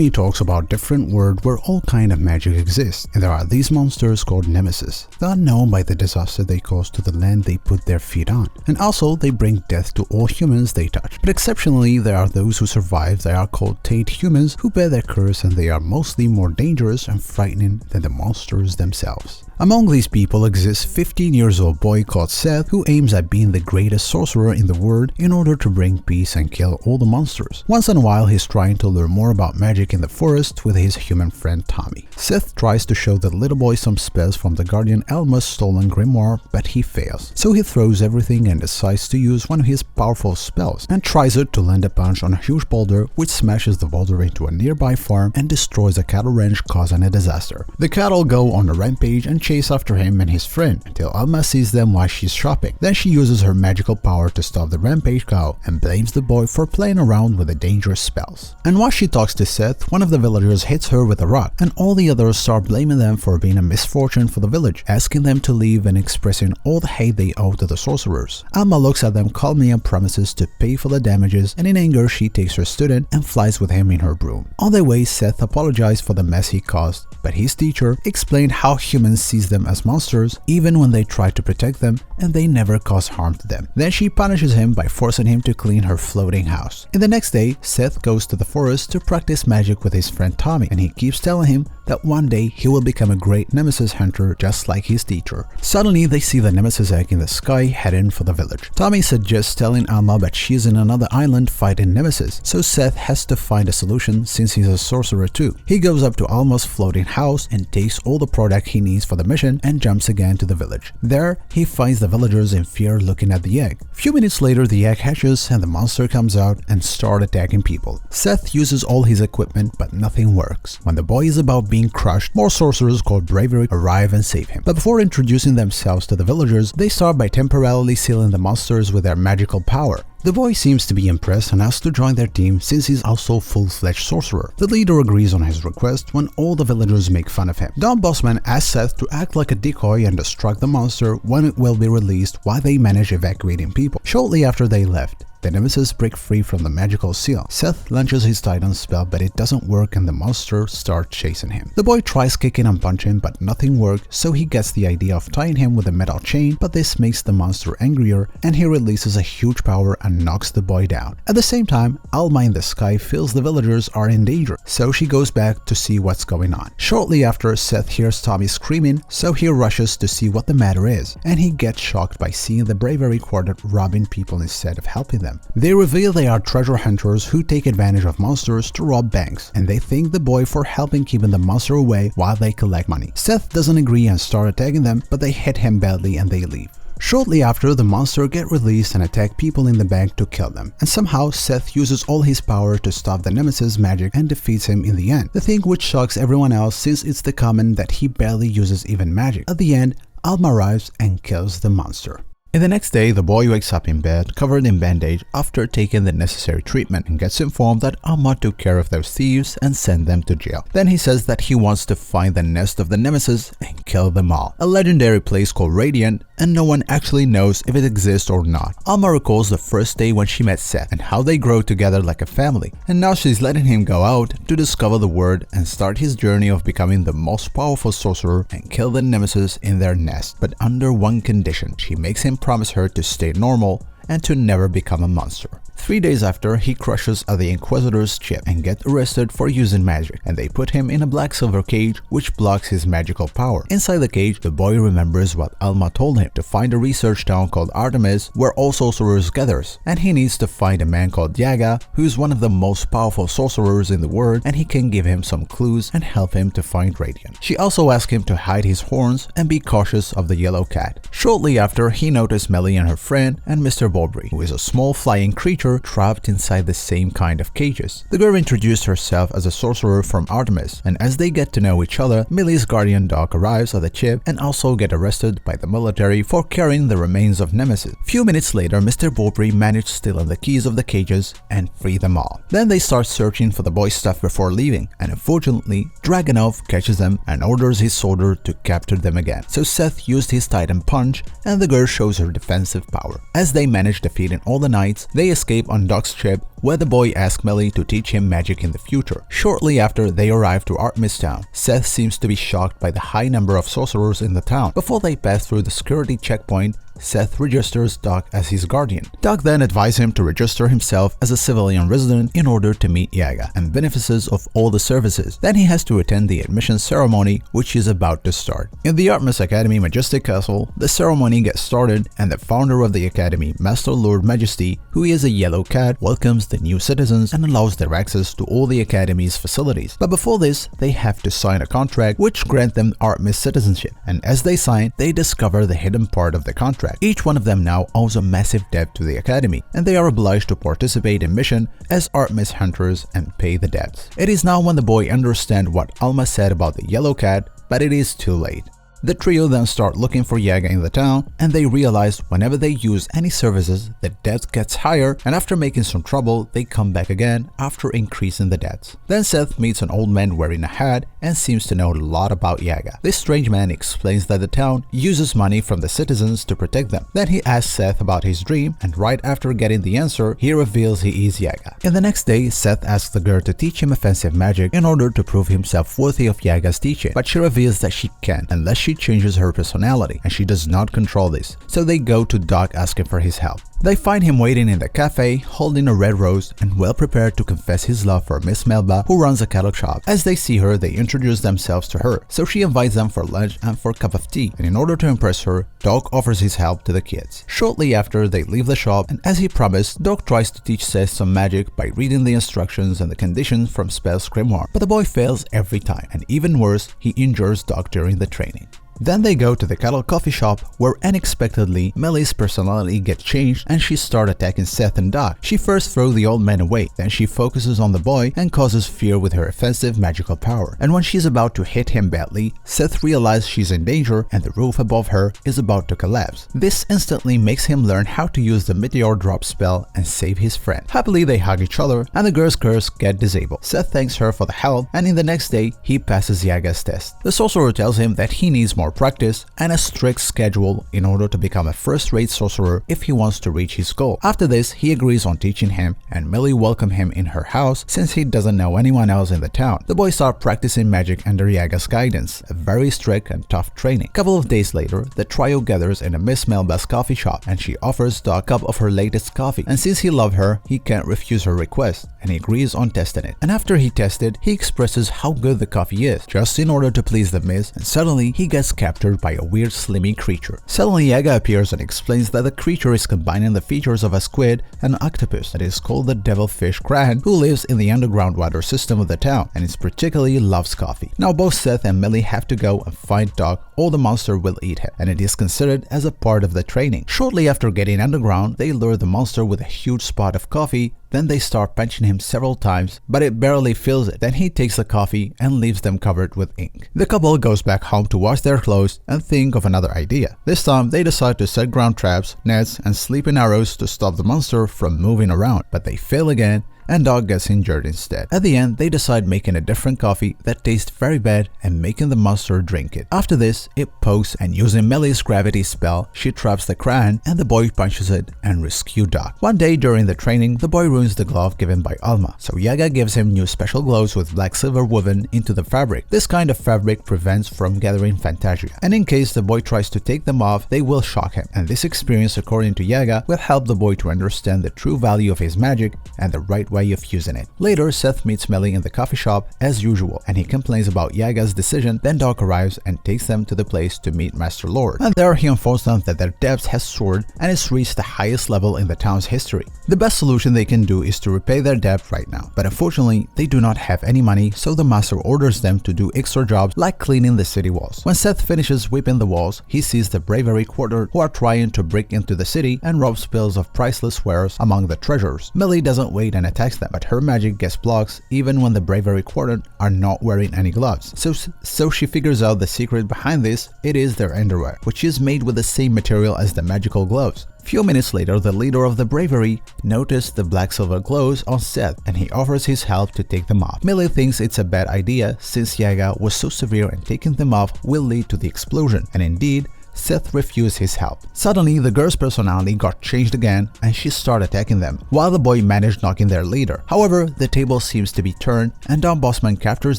He talks about different world where all kind of magic exists, and there are these monsters called Nemesis. They are known by the disaster they cause to the land they put their feet on, and also they bring death to all humans they touch. But exceptionally, there are those who survive. They are called Tate humans who bear their curse, and they are mostly more dangerous and frightening than the monsters themselves. Among these people exists 15-year-old boy called Seth who aims at being the greatest sorcerer in the world in order to bring peace and kill all the monsters. Once in a while, he's trying to learn more about magic in the forest with his human friend Tommy. Seth tries to show the little boy some spells from the guardian Elma's stolen grimoire, but he fails. So he throws everything and decides to use one of his powerful spells and tries it to land a punch on a huge boulder, which smashes the boulder into a nearby farm and destroys a cattle ranch, causing a disaster. The cattle go on a rampage and chase after him and his friend until Alma sees them while she's shopping. Then she uses her magical power to stop the rampage cow and blames the boy for playing around with the dangerous spells. And while she talks to Seth, one of the villagers hits her with a rock, and all the others start blaming them for being a misfortune for the village, asking them to leave and expressing all the hate they owe to the sorcerers. Alma looks at them calmly and promises to pay for the damages, and in anger she takes her student and flies with him in her broom. On their way, Seth apologized for the mess he caused, but his teacher explained how humans sees them as monsters even when they try to protect them, and they never cause harm to them. Then she punishes him by forcing him to clean her floating house. In the next day, Seth goes to the forest to practice magic with his friend Tommy, and he keeps telling him that one day he will become a great Nemesis hunter just like his teacher. Suddenly, they see the Nemesis egg in the sky heading for the village. Tommy suggests telling Alma that she's in another island fighting Nemesis, so Seth has to find a solution since he's a sorcerer too. He goes up to Alma's floating house and takes all the product he needs for the mission and jumps again to the village. There, he finds the villagers in fear looking at the egg. A few minutes later, the egg hatches and the monster comes out and starts attacking people. Seth uses all his equipment, but nothing works. When the boy is about being crushed, more sorcerers called Bravery arrive and save him. But before introducing themselves to the villagers, they start by temporarily sealing the monsters with their magical power. The boy seems to be impressed and asks to join their team since he's also a full-fledged sorcerer. The leader agrees on his request when all the villagers make fun of him. Don Bossman asks Seth to act like a decoy and distract the monster when it will be released while they manage evacuating people. Shortly after they left, the Nemesis break free from the magical seal. Seth launches his Titan spell, but it doesn't work and the monster starts chasing him. The boy tries kicking and punching, but nothing works, so he gets the idea of tying him with a metal chain, but this makes the monster angrier and he releases a huge power and knocks the boy down. At the same time, Alma in the sky feels the villagers are in danger, so she goes back to see what's going on. Shortly after, Seth hears Tommy screaming, so he rushes to see what the matter is, and he gets shocked by seeing the Bravery Quartet robbing people instead of helping them. They reveal they are treasure hunters who take advantage of monsters to rob banks, and they thank the boy for helping keeping the monster away while they collect money. Seth doesn't agree and start attacking them, but they hit him badly and they leave. Shortly after, the monster get released and attack people in the bank to kill them, and somehow Seth uses all his power to stop the Nemesis magic and defeats him in the end, the thing which shocks everyone else since it's the comment that he barely uses even magic. At the end, Alma arrives and kills the monster. In the next day, the boy wakes up in bed, covered in bandage after taking the necessary treatment, and gets informed that Alma took care of those thieves and sent them to jail. Then he says that he wants to find the nest of the Nemesis and kill them all. A legendary place called Radiant, and no one actually knows if it exists or not. Alma recalls the first day when she met Seth and how they grow together like a family, and now she's letting him go out to discover the world and start his journey of becoming the most powerful sorcerer and kill the Nemesis in their nest, but under one condition. She makes him promise her to stay normal and to never become a monster. 3 days after, he crushes the Inquisitor's chip and gets arrested for using magic, and they put him in a black silver cage which blocks his magical power. Inside the cage, the boy remembers what Alma told him to find a research town called Artemis where all sorcerers gathers, and he needs to find a man called Yaga who's one of the most powerful sorcerers in the world, and he can give him some clues and help him to find Radiant. She also asks him to hide his horns and be cautious of the yellow cat. Shortly after, he noticed Melly and her friend and Mr. Bobry, who is a small flying creature trapped inside the same kind of cages. The girl introduced herself as a sorcerer from Artemis, and as they get to know each other, Millie's guardian dog arrives at the chip and also get arrested by the military for carrying the remains of Nemesis. Few minutes later, Mr. Bobry managed to steal the keys of the cages and free them all. Then they start searching for the boy's stuff before leaving, and unfortunately, Dragunov catches them and orders his soldier to capture them again. So Seth used his Titan punch, and the girl shows her defensive power. As they manage defeating all the knights, they escape on Doc's ship where the boy asks Millie to teach him magic in the future. Shortly after they arrive to Artemis Town, Seth seems to be shocked by the high number of sorcerers in the town. Before they pass through the security checkpoint, Seth registers Doc as his guardian. Doc then advises him to register himself as a civilian resident in order to meet Yaga and benefices of all the services. Then he has to attend the admission ceremony, which is about to start. In the Artemis Academy Majestic Castle, the ceremony gets started and the founder of the academy, Master Lord Majesty, who is a yellow cat, welcomes the new citizens and allows their access to all the academy's facilities. But before this, they have to sign a contract which grants them Artemis citizenship, and as they sign, they discover the hidden part of the contract. Each one of them now owes a massive debt to the academy, and they are obliged to participate in mission as Artemis hunters and pay the debts. It is now when the boy understands what Alma said about the yellow cat, but it is too late. The trio then start looking for Yaga in the town, and they realize whenever they use any services, the debt gets higher, and after making some trouble, they come back again after increasing the debts. Then Seth meets an old man wearing a hat and seems to know a lot about Yaga. This strange man explains that the town uses money from the citizens to protect them. Then he asks Seth about his dream, and right after getting the answer, he reveals he is Yaga. And the next day, Seth asks the girl to teach him offensive magic in order to prove himself worthy of Yaga's teaching, but she reveals that she can't unless she changes her personality, and she does not control this. So they go to Doc asking for his help. They find him waiting in the cafe, holding a red rose and well prepared to confess his love for Miss Melba, who runs a cattle shop. As they see her, they introduce themselves to her, so she invites them for lunch and for a cup of tea, and in order to impress her, Doc offers his help to the kids. Shortly after, they leave the shop, and as he promised, Doc tries to teach Seth some magic by reading the instructions and the conditions from Spell's Grimoire, but the boy fails every time, and even worse, he injures Doc during the training. Then they go to the cattle coffee shop, where unexpectedly Millie's personality gets changed and she starts attacking Seth and Doc. She first throws the old man away, then she focuses on the boy and causes fear with her offensive magical power. And when she's about to hit him badly, Seth realizes she's in danger and the roof above her is about to collapse. This instantly makes him learn how to use the meteor drop spell and save his friend. Happily, they hug each other and the girl's curse gets disabled. Seth thanks her for the help, and in the next day, he passes Yaga's test. The sorcerer tells him that he needs more practice and a strict schedule in order to become a first-rate sorcerer if he wants to reach his goal. After this, he agrees on teaching him, and Millie welcomes him in her house since he doesn't know anyone else in the town. The boy starts practicing magic under Yaga's guidance, a very strict and tough training. A couple of days later, the trio gathers in a Miss Melba's coffee shop, and she offers Doc a cup of her latest coffee, and since he loves her, he can't refuse her request, and he agrees on testing it. And after he tests it, he expresses how good the coffee is, just in order to please the Miss, and suddenly he gets captured by a weird slimy creature. Suddenly Yaga appears and explains that the creature is combining the features of a squid and an octopus that is called the devilfish kraken, who lives in the underground water system of the town and is particularly loves coffee. Now both Seth and Millie have to go and find Doc or the monster will eat him, and it is considered as a part of the training. Shortly after getting underground, they lure the monster with a huge spot of coffee. Then they start punching him several times, but it barely fills it. Then he takes the coffee and leaves them covered with ink. The couple goes back home to wash their clothes and think of another idea. This time, they decide to set ground traps, nets, and sleeping arrows to stop the monster from moving around, but they fail again, and Doc gets injured instead. At the end, they decide making a different coffee that tastes very bad and making the monster drink it. After this, it pokes, and using Millie's gravity spell, she traps the kraken and the boy punches it and rescues Doc. One day during the training, the boy ruins the glove given by Alma, so Yaga gives him new special gloves with black silver woven into the fabric. This kind of fabric prevents from gathering Fantasia, and in case the boy tries to take them off, they will shock him, and this experience, according to Yaga, will help the boy to understand the true value of his magic and the right way of using it. Later, Seth meets Millie in the coffee shop as usual, and he complains about Yaga's decision. Then Doc arrives and takes them to the place to meet Master Lord, and there he informs them that their debts has soared and it's reached the highest level in the town's history. The best solution they can do is to repay their debt right now, but unfortunately they do not have any money, so the master orders them to do extra jobs like cleaning the city walls. When Seth finishes sweeping the walls, he sees the Bravery Quarter, who are trying to break into the city and rob spills of priceless wares among the treasures. Millie doesn't wait and attacks them, but her magic gets blocked even when the Bravery Quarter are not wearing any gloves. So she figures out the secret behind this. It is their underwear, which is made with the same material as the magical gloves. Few minutes later, the leader of the Bravery noticed the black silver gloves on Seth, and he offers his help to take them off. Millie thinks it's a bad idea since Yaga was so severe and taking them off will lead to the explosion, and indeed, Seth refused his help. Suddenly, the girl's personality got changed again and she started attacking them, while the boy managed knocking their leader. However, the table seems to be turned and Don Bossman captures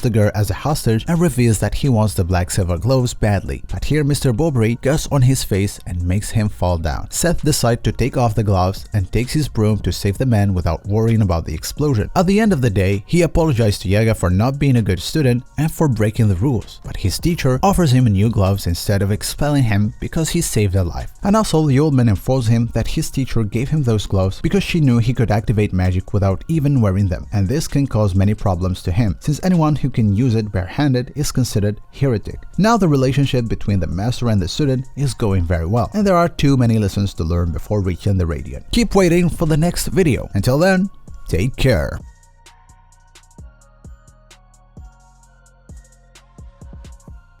the girl as a hostage and reveals that he wants the black silver gloves badly. But here Mr. Bobbery gets on his face and makes him fall down. Seth decides to take off the gloves and takes his broom to save the man without worrying about the explosion. At the end of the day, he apologized to Yaga for not being a good student and for breaking the rules, but his teacher offers him new gloves instead of expelling him because he saved a life. And also, the old man informs him that his teacher gave him those gloves because she knew he could activate magic without even wearing them, and this can cause many problems to him, since anyone who can use it barehanded is considered heretic. Now the relationship between the master and the student is going very well, and there are too many lessons to learn before reaching the Radiant. Keep waiting for the next video. Until then, take care.